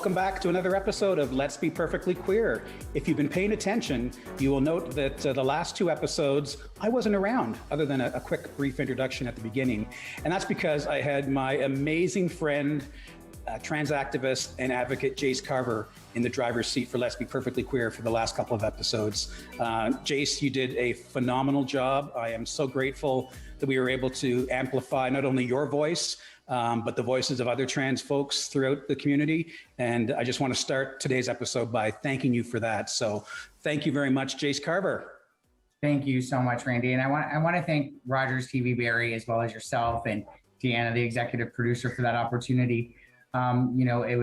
Welcome back to another episode of Let's Be Perfectly Queer. If you've been paying attention, you will note that the last two episodes, I wasn't around, other than a quick, brief introduction at the beginning. And that's because I had my amazing friend, trans activist and advocate Jayce Carver in the driver's seat for Let's Be Perfectly Queer for the last couple of episodes. Jayce, you did a phenomenal job. I am so grateful that we were able to amplify not only your voice, but the voices of other trans folks throughout the community. And I just want to start today's episode by thanking you for that. So thank you very much, Jayce Carver. Thank you so much, Randy. And I want to thank Rogers TV Barry, as well as yourself and Deanna, the executive producer, for that opportunity. It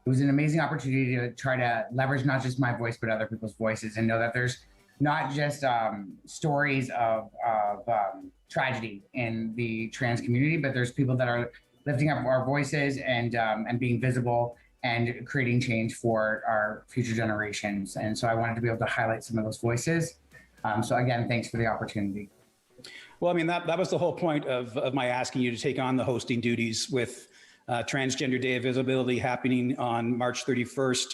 was an amazing opportunity to try to leverage not just my voice, but other people's voices, and know that there's not just stories of tragedy in the trans community, but there's people that are lifting up our voices and being visible and creating change for our future generations. And so I wanted to be able to highlight some of those voices. So again, thanks for the opportunity. Well, I mean, that was the whole point of my asking you to take on the hosting duties with Transgender Day of Visibility happening on March 31st.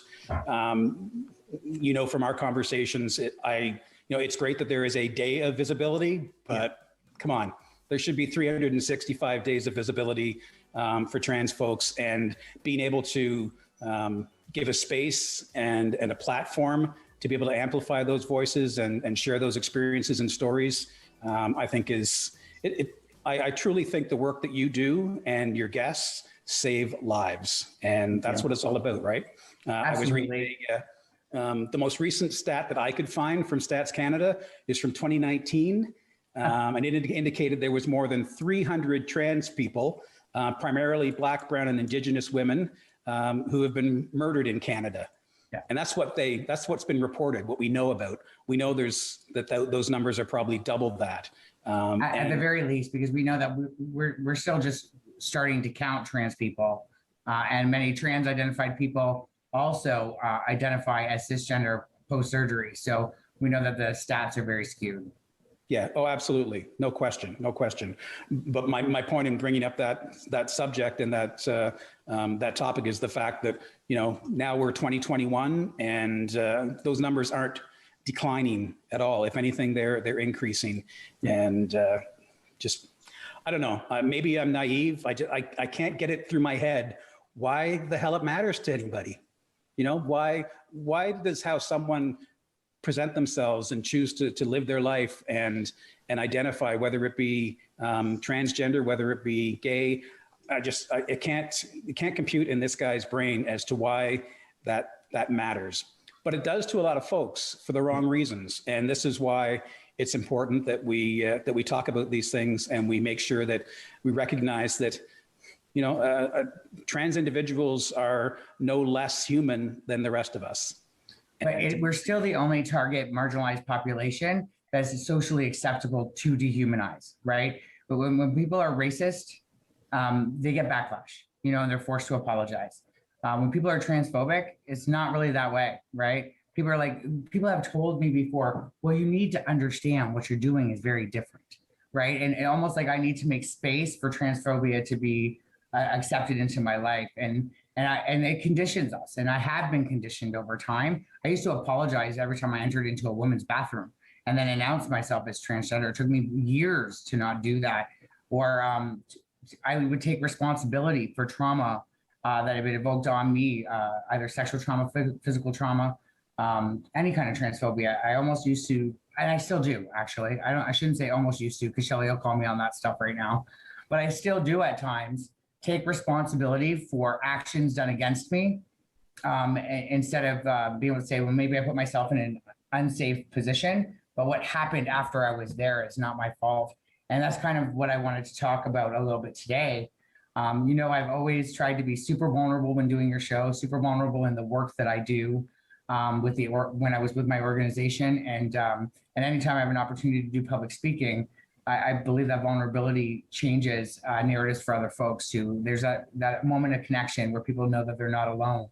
From our conversations, it's great that there is a day of visibility, but come on, there should be 365 days of visibility for trans folks, and being able to give a space and a platform to be able to amplify those voices and share those experiences and stories, I think I truly think the work that you do and your guests save lives. And that's what it's all about, right? I was reading the most recent stat that I could find from Stats Canada is from 2019. And it indicated there was more than 300 trans people, primarily Black, Brown, and Indigenous women, who have been murdered in Canada. Yeah. And that's what's been reported, what we know about. We know those numbers are probably double that. At the very least, because we know that we're still just starting to count trans people, and many trans identified people also identify as cisgender post-surgery. So we know that the stats are very skewed. Yeah. Oh, absolutely. No question. But my point in bringing up that subject and that topic is the fact that, now we're 2021 and those numbers aren't declining at all. If anything, they're increasing. And I don't know, maybe I'm naive. I can't get it through my head why the hell it matters to anybody. Why does how someone present themselves and choose to live their life and identify, whether it be transgender, whether it be gay, it can't compute in this guy's brain as to why that matters. But it does to a lot of folks for the wrong reasons. And this is why it's important that we talk about these things, and we make sure that we recognize that, trans individuals are no less human than the rest of us. But we're still the only target marginalized population that's socially acceptable to dehumanize, right? But when people are racist, they get backlash, and they're forced to apologize. When people are transphobic, it's not really that way, right? People have told me before, well, you need to understand what you're doing is very different, right? And almost like I need to make space for transphobia to be accepted into my life. And it conditions us. And I have been conditioned over time. I used to apologize every time I entered into a woman's bathroom and then announce myself as transgender. It took me years to not do that. Or I would take responsibility for trauma that had been evoked on me, either sexual trauma, physical trauma, any kind of transphobia. I almost used to, and I still do, actually. I shouldn't say almost used to, because Shelly will call me on that stuff right now. But I still do at times take responsibility for actions done against me, instead of being able to say, well, maybe I put myself in an unsafe position, but what happened after I was there is not my fault. And that's kind of what I wanted to talk about a little bit today. I've always tried to be super vulnerable when doing your show, super vulnerable in the work that I do when I was with my organization. And anytime I have an opportunity to do public speaking, I believe that vulnerability changes narratives for other folks too. There's that moment of connection where people know that they're not alone.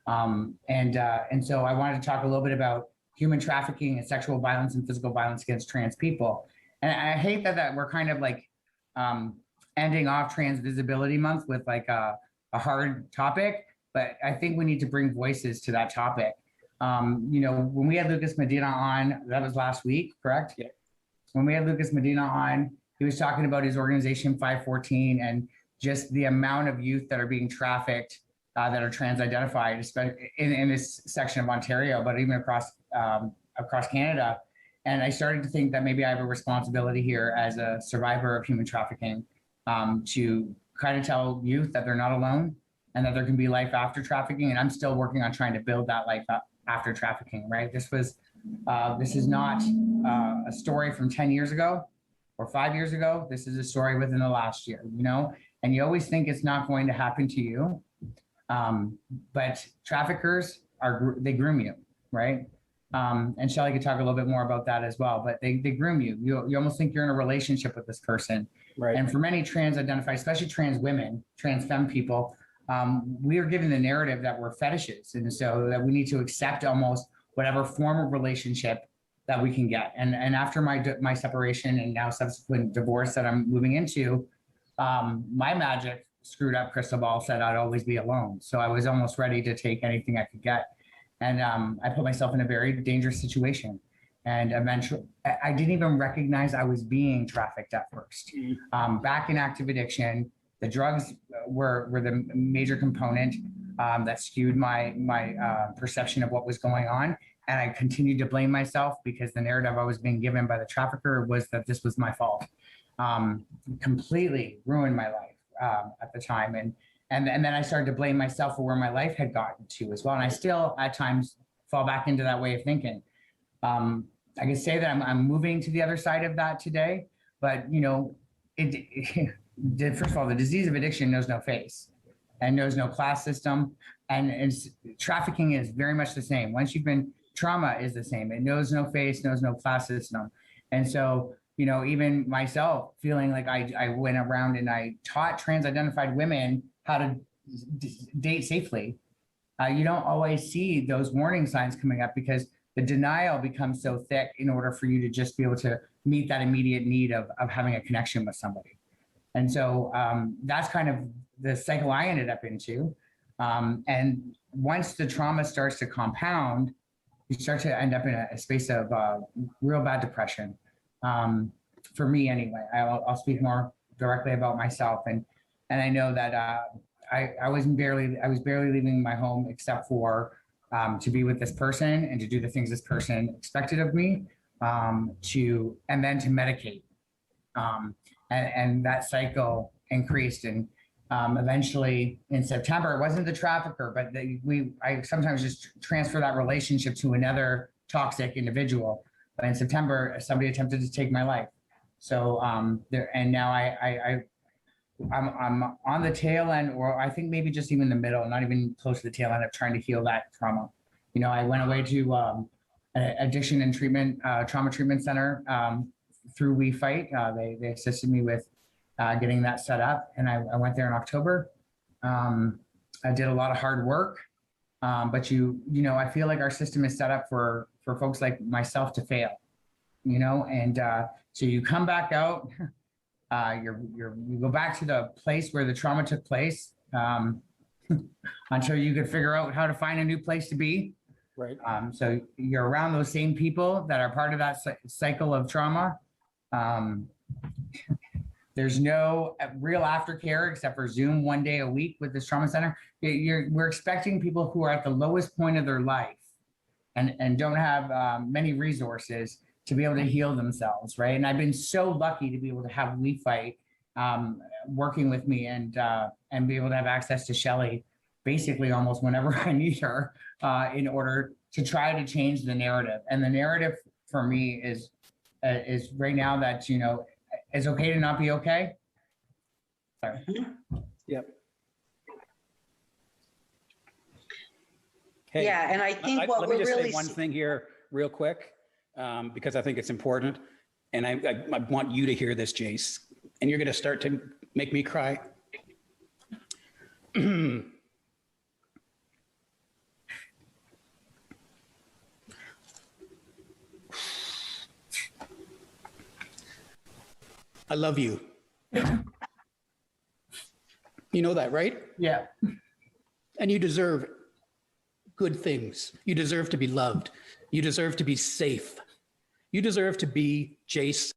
And so I wanted to talk a little bit about human trafficking and sexual violence and physical violence against trans people. And I hate that we're kind of like ending off Trans Visibility Month with like a hard topic, but I think we need to bring voices to that topic. When we had Lucas Medina on, that was last week, correct? Yeah. When we had Lucas Medina on, he was talking about his organization 514 and just the amount of youth that are being trafficked that are trans-identified, especially in this section of Ontario, but even across Canada. And I started to think that maybe I have a responsibility here as a survivor of human trafficking to kind of tell youth that they're not alone and that there can be life after trafficking. And I'm still working on trying to build that life after trafficking, right? This is not a story from 10 years ago or 5 years ago. This is a story within the last year, and you always think it's not going to happen to you. But traffickers they groom you, right? And Shelly could talk a little bit more about that as well, but they groom you. You almost think you're in a relationship with this person. Right. And for many trans-identified, especially trans women, trans femme people, we are given the narrative that we're fetishes. And so that we need to accept almost whatever form of relationship that we can get. And after my separation and now subsequent divorce that I'm moving into, my magic screwed up crystal ball said I'd always be alone. So I was almost ready to take anything I could get. And I put myself in a very dangerous situation. And eventually, I didn't even recognize I was being trafficked at first. Back in active addiction, the drugs were the major component that skewed my perception of what was going on. And I continued to blame myself because the narrative I was being given by the trafficker was that this was my fault. Completely ruined my life at the time. And then I started to blame myself for where my life had gotten to as well. And I still at times fall back into that way of thinking. I can say that I'm moving to the other side of that today, but first of all, the disease of addiction knows no face and knows no class system. And trafficking is very much the same. Once you've been, trauma is the same. It knows no face, knows no class system. And so, even myself feeling like I went around and I taught trans-identified women how to date safely. You don't always see those warning signs coming up because the denial becomes so thick in order for you to just be able to meet that immediate need of having a connection with somebody. And so that's kind of the cycle I ended up into. And once the trauma starts to compound, you start to end up in a space of real bad depression. For me anyway, I'll speak more directly about myself. And I know that I was barely leaving my home except for to be with this person and to do the things this person expected of me, and then to medicate. And that cycle increased. And eventually in September, it wasn't the trafficker, but I sometimes just transfer that relationship to another toxic individual. But in September, somebody attempted to take my life. So now I'm on the tail end, or I think maybe just even the middle, not even close to the tail end of trying to heal that trauma. I went away to an addiction and treatment, trauma treatment center through We Fight. They assisted me with getting that set up. And I went there in October. I did a lot of hard work, but I feel like our system is set up for folks like myself to fail, and so you come back out, you go back to the place where the trauma took place until you could figure out how to find a new place to be. Right. So you're around those same people that are part of that cycle of trauma. There's no real aftercare except for Zoom one day a week with this trauma center. We're expecting people who are at the lowest point of their life and don't have many resources to be able to heal themselves, right? And I've been so lucky to be able to have We Fight working with me and be able to have access to Shelly basically almost whenever I need her in order to try to change the narrative. And the narrative for me is right now that, it's okay to not be okay. Sorry. Yep. Hey, yeah, and I think what let we're me just really say one thing here real quick, because I think it's important. And I want you to hear this, Jayce, and you're going to start to make me cry. I love you. You know that, right? Yeah. and you deserve good things. You deserve to be loved. You deserve to be safe. You deserve to be Jayce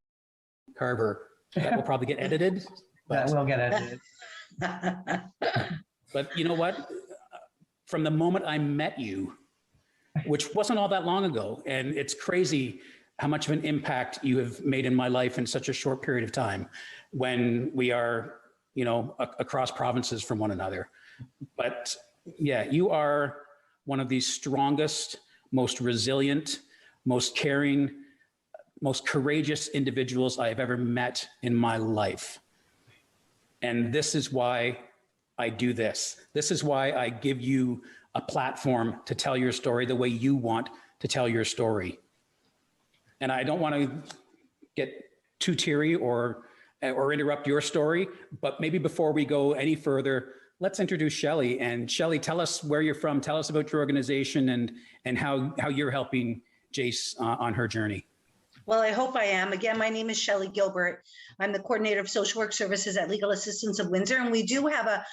Carver. That will probably get edited. That will get edited. But you know what? From the moment I met you, which wasn't all that long ago, and it's crazy how much of an impact you have made in my life in such a short period of time when we are, you know, across provinces from one another. But yeah, you are one of the strongest, most resilient, most caring, most courageous individuals I have ever met in my life. And this is why I do this. This is why I give you a platform to tell your story the way you want to tell your story. And I don't want to get too teary or interrupt your story, but maybe before we go any further, let's introduce Shelly. And Shelly, tell us where you're from. Tell us about your organization and how you're helping Jayce on her journey. Well, I hope I am. Again, my name is Shelly Gilbert. I'm the coordinator of social work services at Legal Assistance of Windsor, and we do have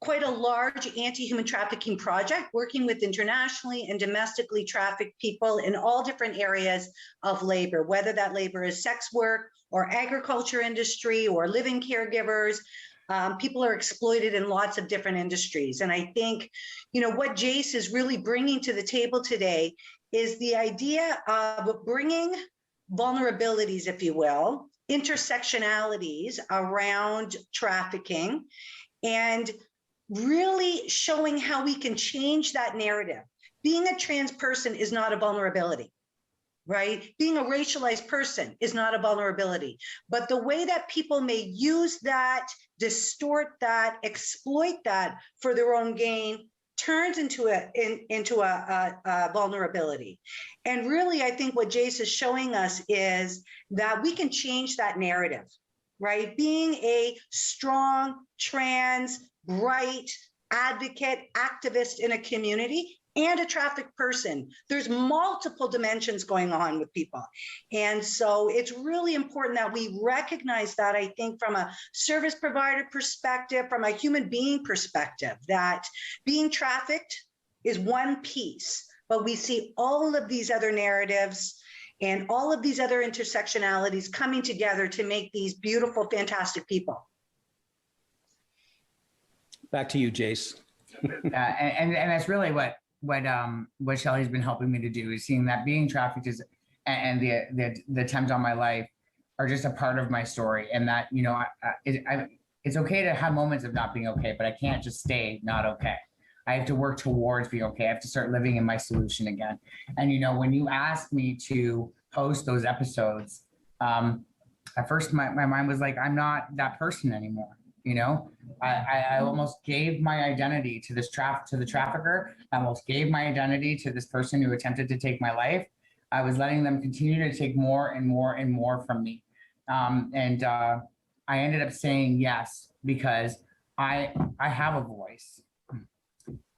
quite a large anti-human trafficking project working with internationally and domestically trafficked people in all different areas of labor, whether that labor is sex work or agriculture industry or living caregivers. People are exploited in lots of different industries. And I think, you know, what Jayce is really bringing to the table today is the idea of bringing vulnerabilities, if you will, intersectionalities around trafficking, and really showing how we can change that narrative. Being a trans person is not a vulnerability, right? Being a racialized person is not a vulnerability. But the way that people may use that, distort that, exploit that for their own gain turns into a vulnerability. And really, I think what Jayce is showing us is that we can change that narrative, right? Being a strong, trans, bright advocate, activist in a community and a trafficked person, there's multiple dimensions going on with people. And so it's really important that we recognize that, I think, from a service provider perspective, from a human being perspective, that being trafficked is one piece, but we see all of these other narratives and all of these other intersectionalities coming together to make these beautiful, fantastic people. Back to you, Jayce. And that's really what Shelly's been helping me to do, is seeing that being trafficked is, and the attempt on my life are just a part of my story, and that, you know, it's okay to have moments of not being okay, but I can't just stay not okay. I have to work towards being okay. I have to start living in my solution again. And, you know, when you asked me to host those episodes, at first my mind was like, I'm not that person anymore. You know, I almost gave my identity to the trafficker. I almost gave my identity to this person who attempted to take my life. I was letting them continue to take more and more and more from me. I ended up saying yes, because I have a voice,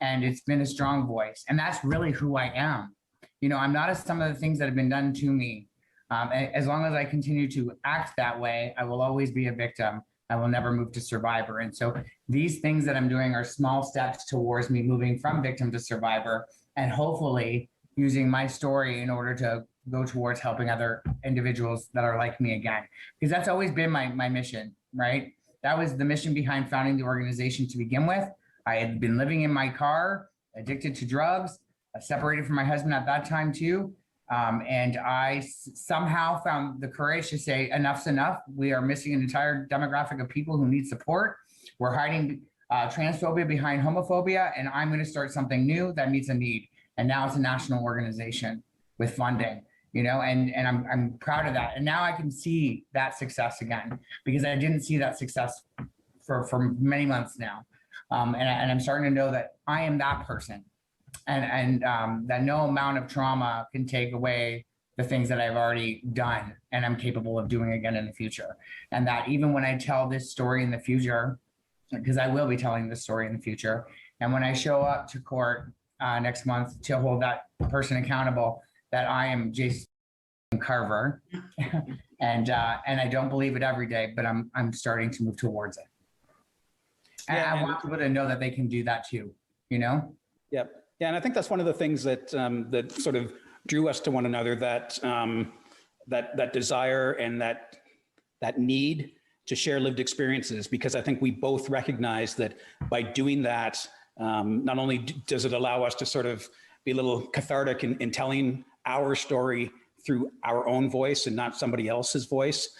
and it's been a strong voice. And that's really who I am. You know, I'm not as some of the things that have been done to me. As long as I continue to act that way, I will always be a victim. I will never move to survivor. And so these things that I'm doing are small steps towards me moving from victim to survivor, and hopefully using my story in order to go towards helping other individuals that are like me again. Because that's always been my mission, right? That was the mission behind founding the organization to begin with. I had been living in my car, addicted to drugs, separated from my husband at that time too. And I somehow found the courage to say, enough's enough. We are missing an entire demographic of people who need support. We're hiding transphobia behind homophobia, and I'm going to start something new that meets a need. And now it's a national organization with funding, you know, and I'm proud of that. And now I can see that success again, because I didn't see that success for many months now. And I'm starting to know that I am that person. And that no amount of trauma can take away the things that I've already done and I'm capable of doing again in the future. And that even when I tell this story in the future, because I will be telling this story in the future, and when I show up to court next month to hold that person accountable, that I am Jayce Carver, and I don't believe it every day, but I'm starting to move towards it. And I want people to know that they can do that too. you know? Yep. Yeah, and I think that's one of the things that that sort of drew us to one another, that that desire and that need to share lived experiences, because I think we both recognize that by doing that, not only does it allow us to sort of be a little cathartic in telling our story through our own voice and not somebody else's voice,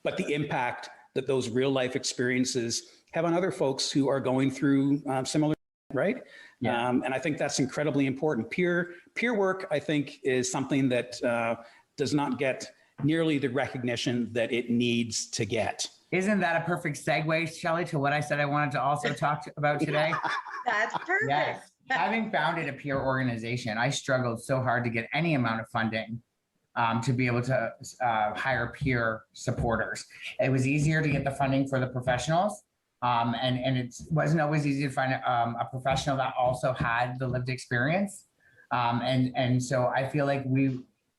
but the impact that those real life experiences have on other folks who are going through similar, right? Yeah. And I think that's incredibly important. Peer work, I think, is something that does not get nearly the recognition that it needs to get. Isn't that a perfect segue, Shelly, to what I said I wanted to also talk about today? That's perfect. Yes. Having founded a peer organization, I struggled so hard to get any amount of funding to be able to hire peer supporters. It was easier to get the funding for the professionals, and it wasn't always easy to find a professional that also had the lived experience. And so I feel like we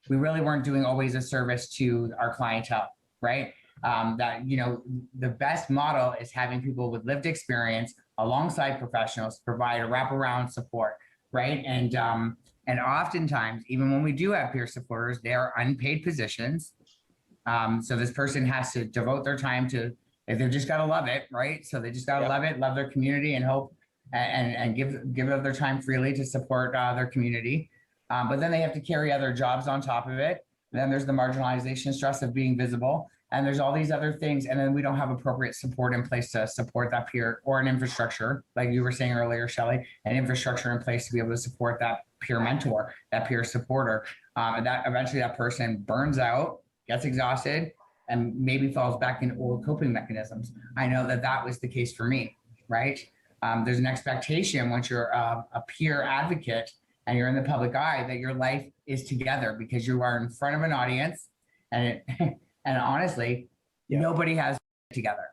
really weren't doing always a service to our clientele, right? That, you know, the best model is having people with lived experience alongside professionals provide a wraparound support, right? And oftentimes, even when we do have peer supporters, they are unpaid positions. So this person has to devote their time to, they've just got to love it, right? So they just got to love it, love their community, and hope and give of their time freely to support their community. But then they have to carry other jobs on top of it. Then there's the marginalization stress of being visible. And there's all these other things. And then we don't have appropriate support in place to support that peer, or an infrastructure, like you were saying earlier, Shelly, an infrastructure in place to be able to support that peer mentor, that peer supporter. And that eventually that person burns out, gets exhausted, and maybe falls back into old coping mechanisms. I know that that was the case for me, right? There's an expectation once you're a peer advocate and you're in the public eye that your life is together because you are in front of an audience, and and honestly, nobody has it together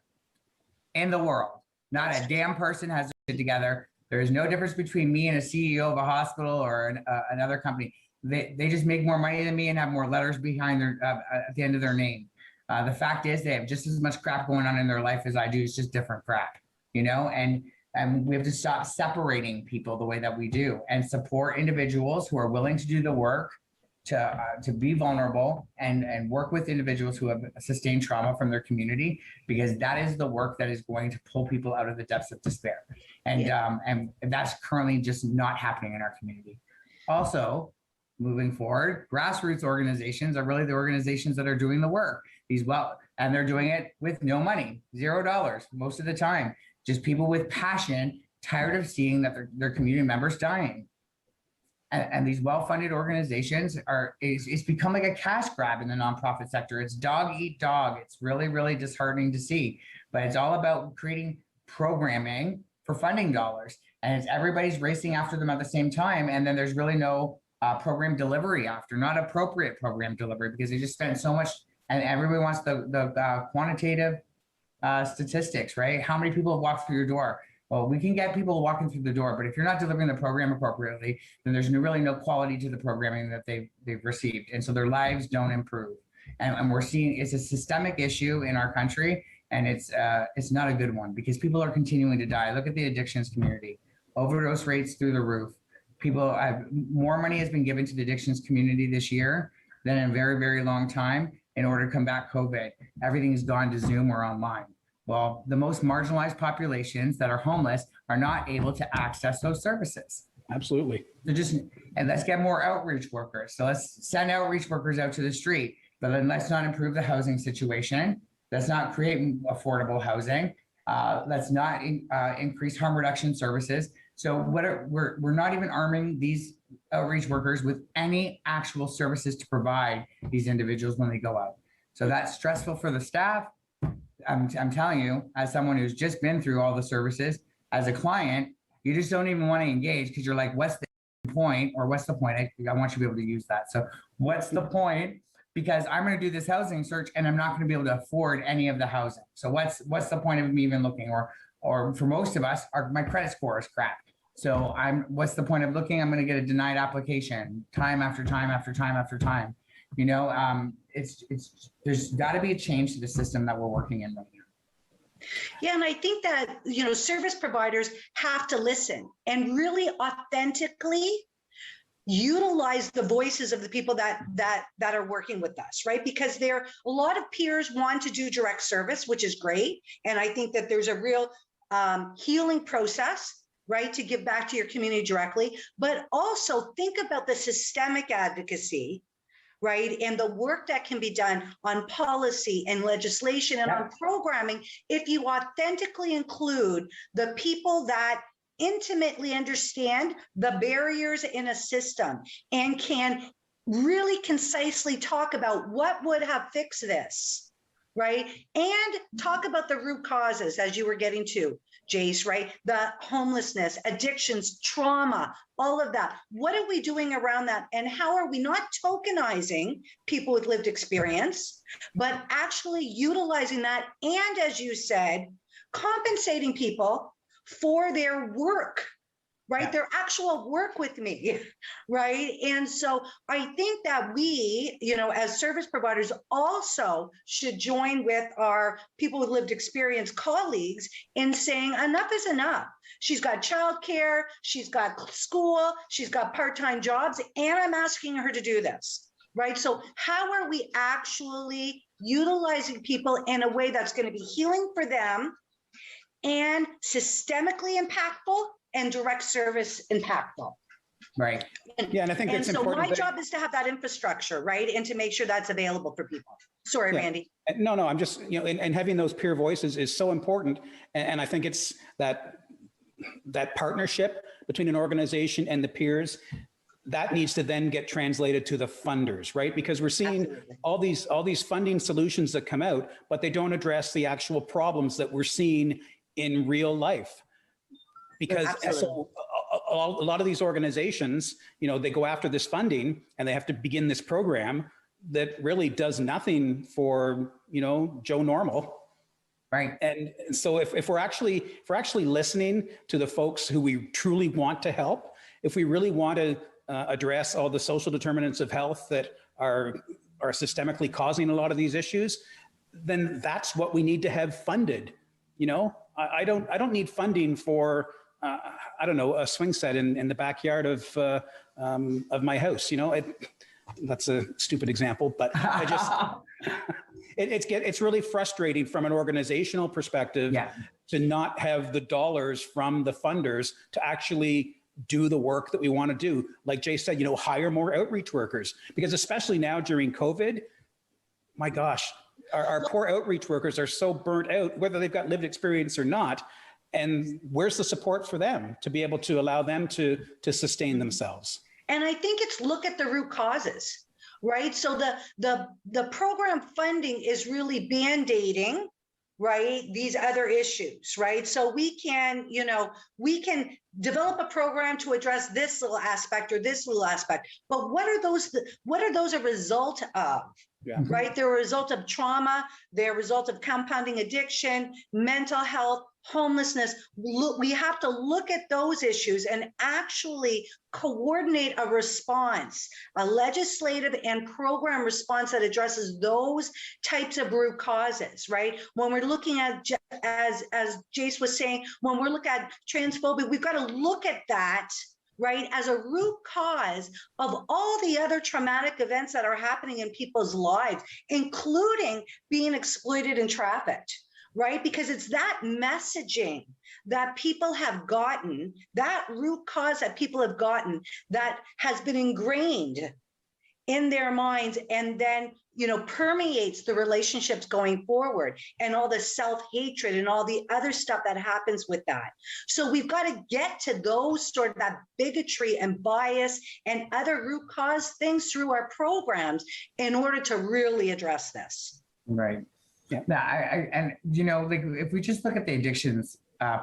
in the world. Not a damn person has it together. There is no difference between me and a CEO of a hospital or another company. They just make more money than me and have more letters behind their at the end of their name. The fact is, they have just as much crap going on in their life as I do. It's just different crap, you know. And we have to stop separating people the way that we do, and support individuals who are willing to do the work to be vulnerable and work with individuals who have sustained trauma from their community, because that is the work that is going to pull people out of the depths of despair. And and that's currently just not happening in our community. Also, moving forward, grassroots organizations are really the organizations that are doing the work. And they're doing it with no money, $0 most of the time. Just people with passion, tired of seeing that their community members dying. And these well-funded organizations it's become like a cash grab in the nonprofit sector. It's dog eat dog. It's really, really disheartening to see, but it's all about creating programming for funding dollars. And it's everybody's racing after them at the same time. And then there's really no program delivery after, not appropriate program delivery, because they just spend so much, and everybody wants the quantitative statistics, right? How many people have walked through your door? Well, we can get people walking through the door, but if you're not delivering the program appropriately, then there's really no quality to the programming that they've received. And so their lives don't improve. And we're seeing it's a systemic issue in our country, and it's not a good one, because people are continuing to die. Look at the addictions community, overdose rates through the roof. More money has been given to the addictions community this year than in a very, very long time in order to combat COVID. Everything's gone to Zoom or online. Well, the most marginalized populations that are homeless are not able to access those services. Absolutely. And let's get more outreach workers. So let's send outreach workers out to the street, but then let's not improve the housing situation. Let's not create affordable housing. Let's not increase harm reduction services. So we're not even arming these outreach workers with any actual services to provide these individuals when they go out. So that's stressful for the staff. I'm telling you, as someone who's just been through all the services, as a client, you just don't even want to engage, because you're like, what's the point? Or what's the point? I want you to be able to use that. So what's the point? Because I'm going to do this housing search and I'm not going to be able to afford any of the housing. So what's the point of me even looking? Or for most of us, my credit score is crap. So what's the point of looking? I'm going to get a denied application time after time after time after time. You know, there's got to be a change to the system that we're working in right now. Yeah, and I think that, service providers have to listen and really authentically utilize the voices of the people that are working with us, right? Because a lot of peers want to do direct service, which is great. And I think that there's a real healing process, right, to give back to your community directly. But also think about the systemic advocacy, right? And the work that can be done on policy and legislation and on programming if you authentically include the people that intimately understand the barriers in a system and can really concisely talk about what would have fixed this, right? And talk about the root causes, as you were getting to, Jayce, right? The homelessness, addictions, trauma, all of that. What are we doing around that? And how are we not tokenizing people with lived experience, but actually utilizing that? And as you said, compensating people for their work, right? Their actual work with me, right? And so I think that we, as service providers also should join with our people with lived experience colleagues in saying enough is enough. She's got childcare, she's got school, she's got part-time jobs, and I'm asking her to do this, right? So how are we actually utilizing people in a way that's going to be healing for them and systemically impactful and direct service impactful? Right. Yeah, and I think it's important. So my job is to have that infrastructure, right? And to make sure that's available for people. Sorry, Randy. No, I'm just, and having those peer voices is so important. And I think it's that partnership between an organization and the peers that needs to then get translated to the funders, right? Because we're seeing all these funding solutions that come out, but they don't address the actual problems that we're seeing in real life. Because so a lot of these organizations, they go after this funding and they have to begin this program that really does nothing for, Joe Normal. Right. And so if we're actually listening to the folks who we truly want to help, if we really want to address all the social determinants of health that are systemically causing a lot of these issues, then that's what we need to have funded. I don't need funding for a swing set in the backyard of my house. That's a stupid example, but I just it's really frustrating from an organizational perspective to not have the dollars from the funders to actually do the work that we want to do. Like Jay said, hire more outreach workers, because especially now during COVID, my gosh, our poor outreach workers are so burnt out, whether they've got lived experience or not. And where's the support for them to be able to allow them to sustain themselves? And I think it's look at the root causes, right? So the program funding is really band-aiding, right, these other issues, right? So we can develop a program to address this little aspect or this little aspect, but what are those a result of? Yeah. Right? They're a result of trauma, they're a result of compounding addiction, mental health, homelessness. We have to look at those issues and actually coordinate a response, a legislative and program response that addresses those types of root causes, right? When we're looking at, as Jayce was saying, when we're looking at transphobia, we've got to look at that, right, as a root cause of all the other traumatic events that are happening in people's lives, including being exploited and trafficked, right? Because it's that messaging that people have gotten, that root cause that people have gotten, that has been ingrained in their minds and then, permeates the relationships going forward and all the self-hatred and all the other stuff that happens with that. So we've got to get to those sort of that bigotry and bias and other root cause things through our programs in order to really address this. Right. Yeah. And if we just look at the addictions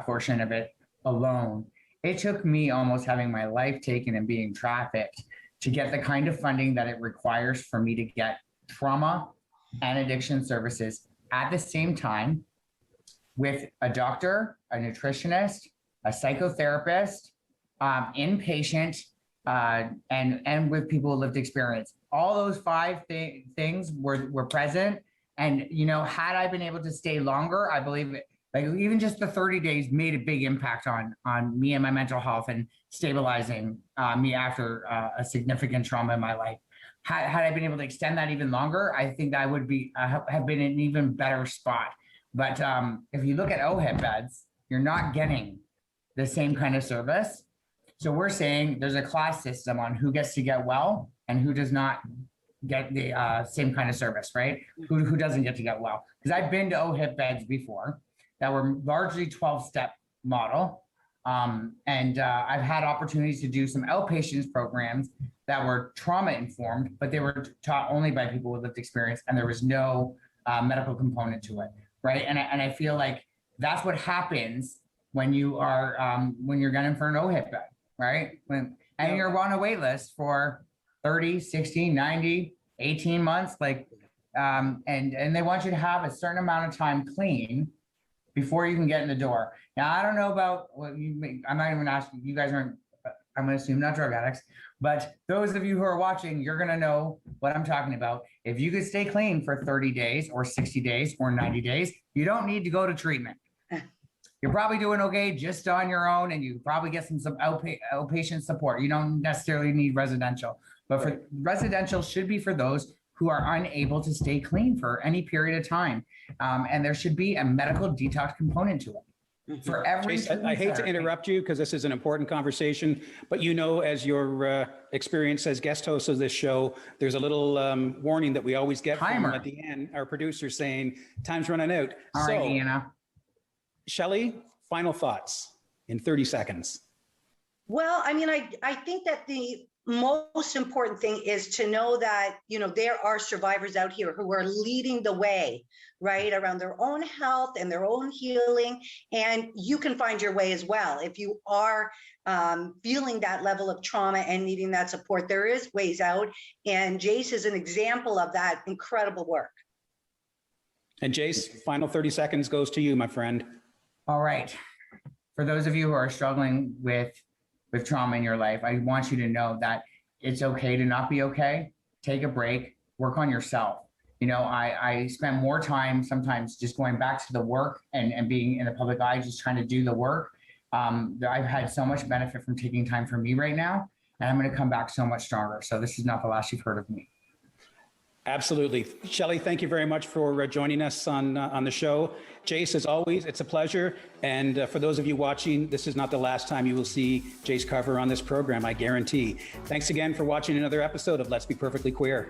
portion of it alone, it took me almost having my life taken and being trafficked to get the kind of funding that it requires for me to get trauma and addiction services at the same time with a doctor, a nutritionist, a psychotherapist, inpatient, and with people with lived experience. All those five things were present. And, had I been able to stay longer, I believe Like even just the 30 days made a big impact on me and my mental health and stabilizing me after a significant trauma in my life. Had I been able to extend that even longer, I think I would be have been in an even better spot. But if you look at OHIP beds, you're not getting the same kind of service. So we're saying there's a class system on who gets to get well and who does not get the same kind of service, right? Who doesn't get to get well? Because I've been to OHIP beds before that were largely 12-step model. And I've had opportunities to do some outpatients programs that were trauma informed, but they were taught only by people with lived experience, and there was no medical component to it, right? And I feel like that's what happens when you are when you're going for an OHIP bed, right? And you're on a wait list for 30, 60, 90, 18 months, like, and they want you to have a certain amount of time clean before you can get in the door. Now, I don't know about what you, I'm not even asking, you guys aren't, I'm going to assume not drug addicts, but those of you who are watching, you're going to know what I'm talking about. If you could stay clean for 30 days or 60 days or 90 days, you don't need to go to treatment. You're probably doing okay just on your own, and you probably get some outpatient support. You don't necessarily need residential, but for residential should be for those who are unable to stay clean for any period of time. And there should be a medical detox component to it. For every Jayce, I hate to interrupt you because this is an important conversation, but you know, as your experience as guest host of this show, there's a little warning that we always get from at the end, our producer saying, time's running out. All right, Anna. Shelly, final thoughts in 30 seconds. Well, I mean, I think that the most important thing is to know that, you know, there are survivors out here who are leading the way, right, around their own health and their own healing. And you can find your way as well. If you are feeling that level of trauma and needing that support, there is ways out. And Jayce is an example of that incredible work. And Jayce, final 30 seconds goes to you, my friend. All right. For those of you who are struggling with trauma in your life, I want you to know that it's okay to not be okay. Take a break, work on yourself. You know, I spend more time sometimes just going back to the work and being in the public eye, just trying to do the work. I've had so much benefit from taking time for me right now, and I'm going to come back so much stronger. So this is not the last you've heard of me. Absolutely. Shelly, thank you very much for joining us on the show. Jayce, as always, it's a pleasure. And for those of you watching, this is not the last time you will see Jayce Carver on this program, I guarantee. Thanks again for watching another episode of Let's Be Perfectly Queer.